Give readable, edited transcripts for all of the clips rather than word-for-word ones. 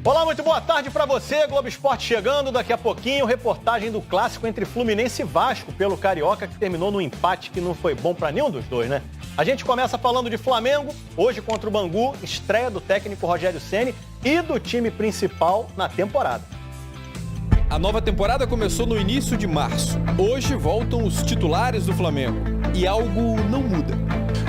Olá, muito boa tarde para você. Globo Esporte chegando daqui a pouquinho. Reportagem do clássico entre Fluminense e Vasco pelo Carioca, que terminou num empate que não foi bom para nenhum dos dois, né? A gente começa falando de Flamengo, hoje contra o Bangu, estreia do técnico Rogério Ceni e do time principal na temporada. A nova temporada começou no início de março. Hoje voltam os titulares do Flamengo e algo não muda.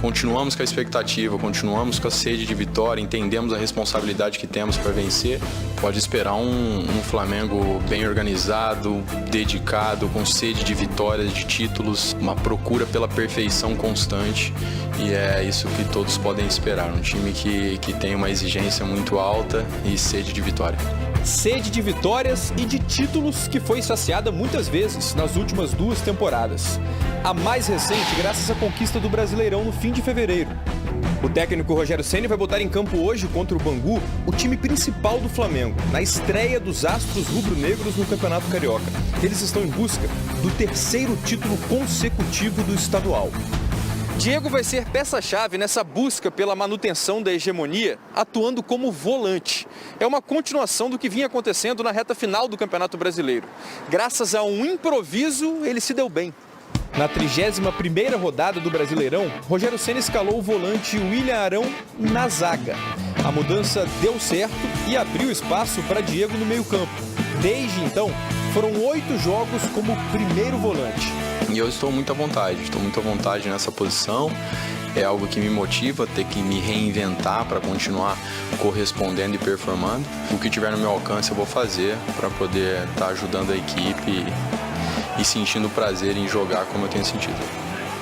Continuamos com a expectativa, continuamos com a sede de vitória, entendemos a responsabilidade que temos para vencer. Pode esperar um Flamengo bem organizado, dedicado, com sede de vitórias, de títulos, uma procura pela perfeição constante, e é isso que todos podem esperar. Um time que tem uma exigência muito alta e sede de vitória. Sede de vitórias e de títulos que foi saciada muitas vezes nas últimas 2 temporadas. A mais recente graças à conquista do Brasileirão no fim de fevereiro. O técnico Rogério Ceni vai botar em campo hoje contra o Bangu o time principal do Flamengo, na estreia dos astros rubro-negros no Campeonato Carioca. Eles estão em busca do 3º título consecutivo do estadual. Diego vai ser peça-chave nessa busca pela manutenção da hegemonia, atuando como volante. É uma continuação do que vinha acontecendo na reta final do Campeonato Brasileiro. Graças a um improviso, ele se deu bem. Na 31ª rodada do Brasileirão, Rogério Ceni escalou o volante William Arão na zaga. A mudança deu certo e abriu espaço para Diego no meio-campo. Desde então, foram 8 jogos como primeiro volante. E eu estou muito à vontade nessa posição. É algo que me motiva, ter que me reinventar para continuar correspondendo e performando. O que tiver no meu alcance eu vou fazer para poder estar ajudando a equipe e sentindo prazer em jogar como eu tenho sentido.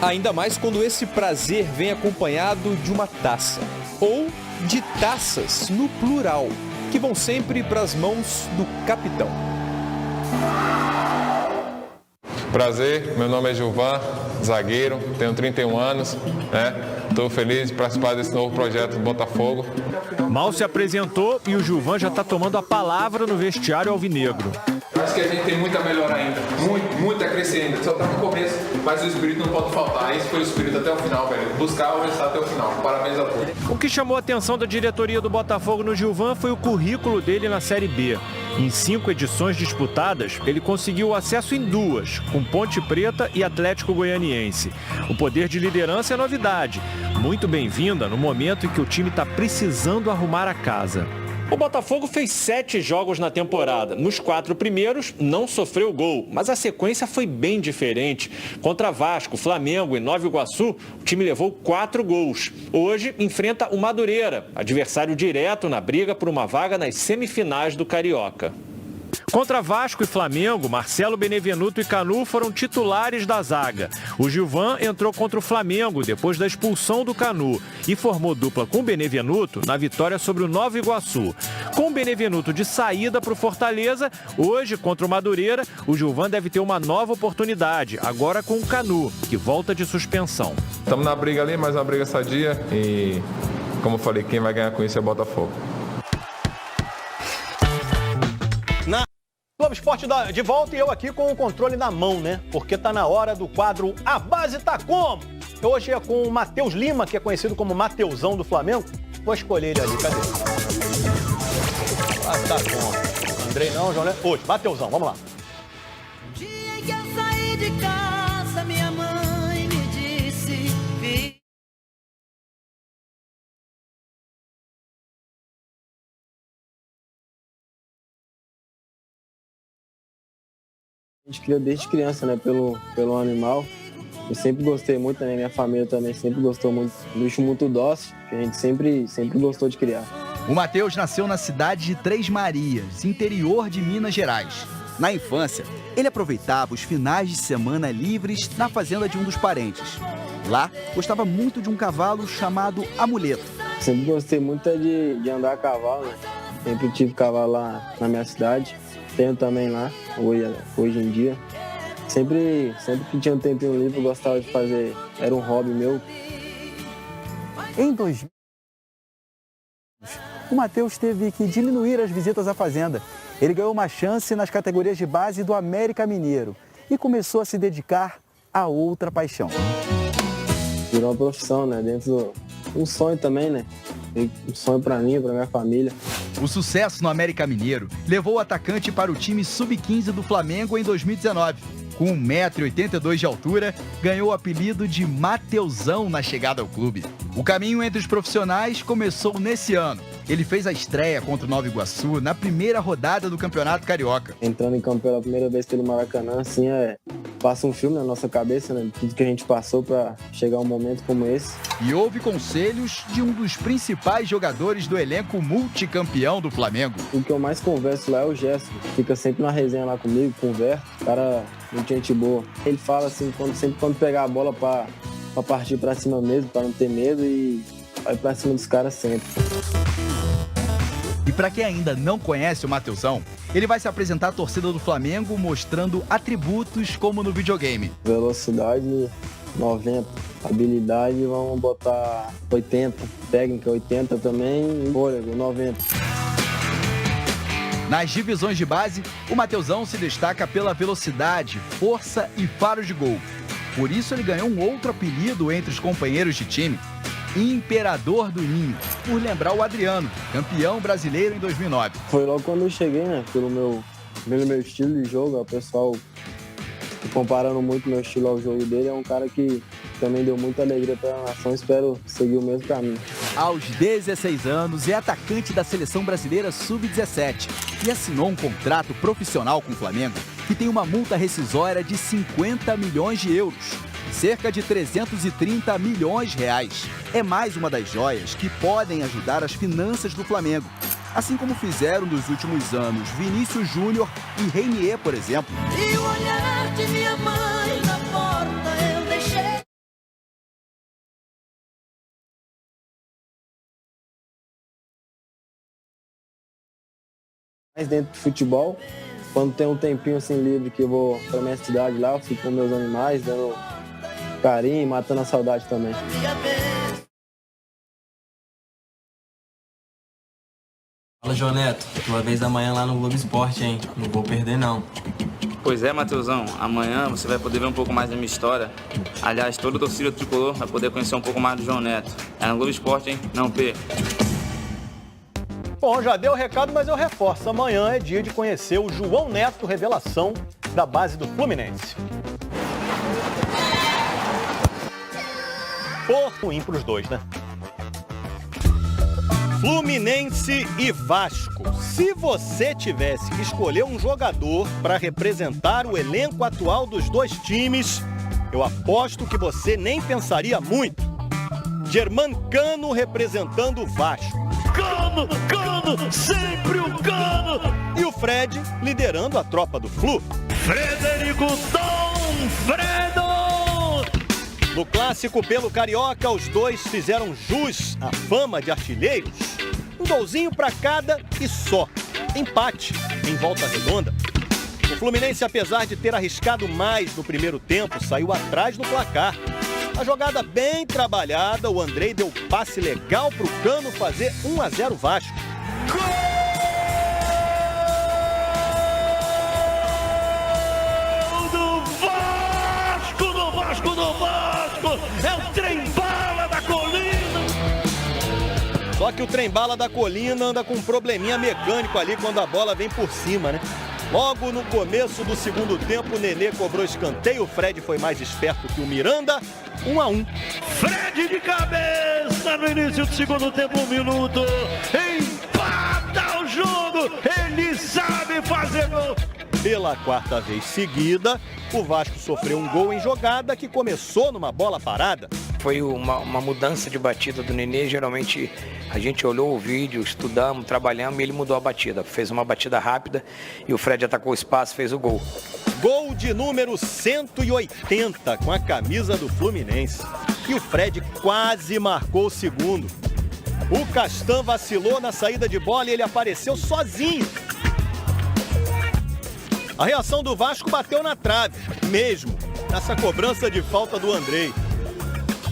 Ainda mais quando esse prazer vem acompanhado de uma taça, ou de taças no plural, que vão sempre para as mãos do capitão. Prazer, meu nome é Gilvan, zagueiro, tenho 31 anos, Estou feliz de participar desse novo projeto do Botafogo. Mal se apresentou e o Gilvan já está tomando a palavra no vestiário alvinegro. Acho que a gente tem muito a melhorar ainda, muito a crescer ainda. Só está no começo, mas o espírito não pode faltar. Esse foi o espírito até o final, velho. Buscar o resultado até o final. Parabéns a todos. O que chamou a atenção da diretoria do Botafogo no Gilvan foi o currículo dele na Série B. Em 5 edições disputadas, ele conseguiu o acesso em 2, com Ponte Preta e Atlético Goianiense. O poder de liderança é novidade, muito bem-vinda no momento em que o time está precisando arrumar a casa. O Botafogo fez 7 jogos na temporada. Nos 4 primeiros, não sofreu gol, mas a sequência foi bem diferente. Contra Vasco, Flamengo e Nova Iguaçu, o time levou 4 gols. Hoje, enfrenta o Madureira, adversário direto na briga por uma vaga nas semifinais do Carioca. Contra Vasco e Flamengo, Marcelo Benevenuto e Canu foram titulares da zaga. O Gilvan entrou contra o Flamengo depois da expulsão do Canu e formou dupla com o Benevenuto na vitória sobre o Nova Iguaçu. Com o Benevenuto de saída para o Fortaleza, hoje contra o Madureira, o Gilvan deve ter uma nova oportunidade, agora com o Canu, que volta de suspensão. Estamos na briga ali, mais uma briga sadia e, como eu falei, quem vai ganhar com isso é o Botafogo. Globo Esporte de volta e eu aqui com o controle na mão, né? Porque tá na hora do quadro A Base Tá Como? Hoje é com o Matheus Lima, que é conhecido como Mateusão do Flamengo. Vou escolher ele ali, cadê? Ah, tá como? Andrei não, João Leandro. Hoje, Mateusão, vamos lá. O dia em que eu saí de casa, minha mãe me disse... A gente criou desde criança, né, pelo animal. Eu sempre gostei muito, né, minha família também sempre gostou muito. Um bicho muito dócil, que a gente sempre gostou de criar. O Matheus nasceu na cidade de Três Marias, interior de Minas Gerais. Na infância, ele aproveitava os finais de semana livres na fazenda de um dos parentes. Lá, gostava muito de um cavalo chamado Amuleto. Sempre gostei muito de andar a cavalo, né? Sempre tive cavalo lá na minha cidade. Tenho também lá, hoje em dia. Sempre que tinha um tempinho livre, eu gostava de fazer. Era um hobby meu. Em 2000, o Matheus teve que diminuir as visitas à fazenda. Ele ganhou uma chance nas categorias de base do América Mineiro e começou a se dedicar a outra paixão. Virou uma profissão, né? Dentro um sonho também, né? Um sonho para mim, para minha família. O sucesso no América Mineiro levou o atacante para o time sub-15 do Flamengo em 2019. Com 1,82 m de altura, ganhou o apelido de Mateusão na chegada ao clube. O caminho entre os profissionais começou nesse ano. Ele fez a estreia contra o Nova Iguaçu na primeira rodada do Campeonato Carioca. Entrando em campo pela primeira vez pelo Maracanã, assim, passa um filme na nossa cabeça, né? Tudo que a gente passou para chegar a um momento como esse. E houve conselhos de um dos principais jogadores do elenco multicampeão do Flamengo. O que eu mais converso lá é o Gerson. Fica sempre na resenha lá comigo, converso. O cara, muito gente boa. Ele fala assim, sempre quando pegar a bola para partir para cima mesmo, para não ter medo e vai para cima dos caras sempre. E para quem ainda não conhece o Mateusão, ele vai se apresentar à torcida do Flamengo mostrando atributos como no videogame. Velocidade 90, habilidade vamos botar 80, técnica 80 também e fôlego 90. Nas divisões de base, o Mateusão se destaca pela velocidade, força e faro de gol. Por isso ele ganhou um outro apelido entre os companheiros de time, Imperador do Ninho, por lembrar o Adriano, campeão brasileiro em 2009. Foi logo quando eu cheguei, né? Pelo meu estilo de jogo, o pessoal comparando muito meu estilo ao jogo dele, é um cara que também deu muita alegria para a nação, espero seguir o mesmo caminho. Aos 16 anos, é atacante da Seleção Brasileira Sub-17 e assinou um contrato profissional com o Flamengo que tem uma multa rescisória de 50 milhões de euros. Cerca de 330 milhões de reais. É mais uma das joias que podem ajudar as finanças do Flamengo. Assim como fizeram nos últimos anos Vinícius Júnior e Reinier, por exemplo. E o olhar de minha mãe na porta eu deixei. Mas dentro do futebol, quando tem um tempinho assim livre que eu vou para minha cidade lá, eu fico com meus animais, dando carinho, matando a saudade também. Fala, João Neto. Tua vez amanhã lá no Globo Esporte, hein? Não vou perder, não. Pois é, Mateusão. Amanhã você vai poder ver um pouco mais da minha história. Aliás, toda a torcida tricolor vai poder conhecer um pouco mais do João Neto. É no Globo Esporte, hein? Não perca. Bom, já deu o recado, mas eu reforço. Amanhã é dia de conhecer o João Neto, revelação da base do Fluminense. Ruim para os dois, né? Fluminense e Vasco. Se você tivesse que escolher um jogador para representar o elenco atual dos dois times, eu aposto que você nem pensaria muito. Germancano representando o Vasco. Cano, sempre o Cano! E o Fred liderando a tropa do Flu. Frederico Dom Fredo! No clássico pelo Carioca, os dois fizeram jus à fama de artilheiros. Um golzinho para cada e só. Empate em Volta Redonda. O Fluminense, apesar de ter arriscado mais no primeiro tempo, saiu atrás no placar. A jogada bem trabalhada, o Andrei deu passe legal para o Cano fazer 1-0 Vasco. Do Vasco, é o trem-bala da colina. Só que o trem-bala da colina anda com um probleminha mecânico ali quando a bola vem por cima, né? Logo no começo do segundo tempo, o Nenê cobrou escanteio, o Fred foi mais esperto que o Miranda, 1-1. Fred de cabeça no início do segundo tempo, 1 minuto, empata o jogo, ele sabe fazer gol. Pela quarta vez seguida, o Vasco sofreu um gol em jogada que começou numa bola parada. Foi uma mudança de batida do Nenê, geralmente a gente olhou o vídeo, estudamos, trabalhamos e ele mudou a batida. Fez uma batida rápida e o Fred atacou o espaço, fez o gol. Gol de número 180 com a camisa do Fluminense. E o Fred quase marcou o segundo. O Castan vacilou na saída de bola e ele apareceu sozinho. A reação do Vasco bateu na trave, mesmo, nessa cobrança de falta do Andrei.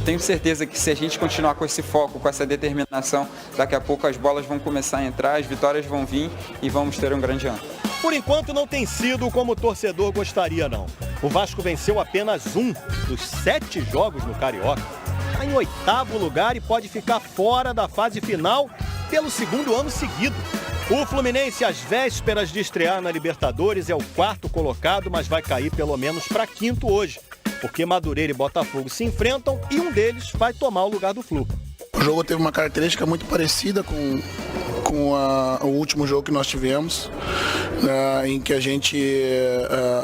Tenho certeza que se a gente continuar com esse foco, com essa determinação, daqui a pouco as bolas vão começar a entrar, as vitórias vão vir e vamos ter um grande ano. Por enquanto não tem sido como o torcedor gostaria, não. O Vasco venceu apenas um dos 7 jogos no Carioca. está em 8º lugar e pode ficar fora da fase final pelo 2º ano seguido. O Fluminense, às vésperas de estrear na Libertadores, é o 4º colocado, mas vai cair pelo menos para 5º hoje, porque Madureira e Botafogo se enfrentam e um deles vai tomar o lugar do Flu. O jogo teve uma característica muito parecida com o último jogo que nós tivemos, em que a gente,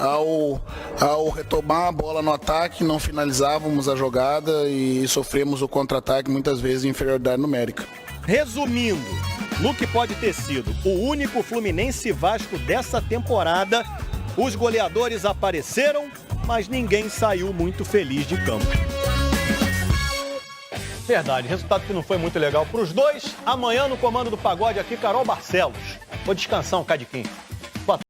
ao retomar a bola no ataque, não finalizávamos a jogada e sofremos o contra-ataque, muitas vezes em inferioridade numérica. Resumindo, no que pode ter sido o único Fluminense Vasco dessa temporada, os goleadores apareceram, mas ninguém saiu muito feliz de campo. Verdade, resultado que não foi muito legal para os dois. Amanhã no comando do Pagode aqui, Carol Barcelos. Vou descansar um cadiquinho.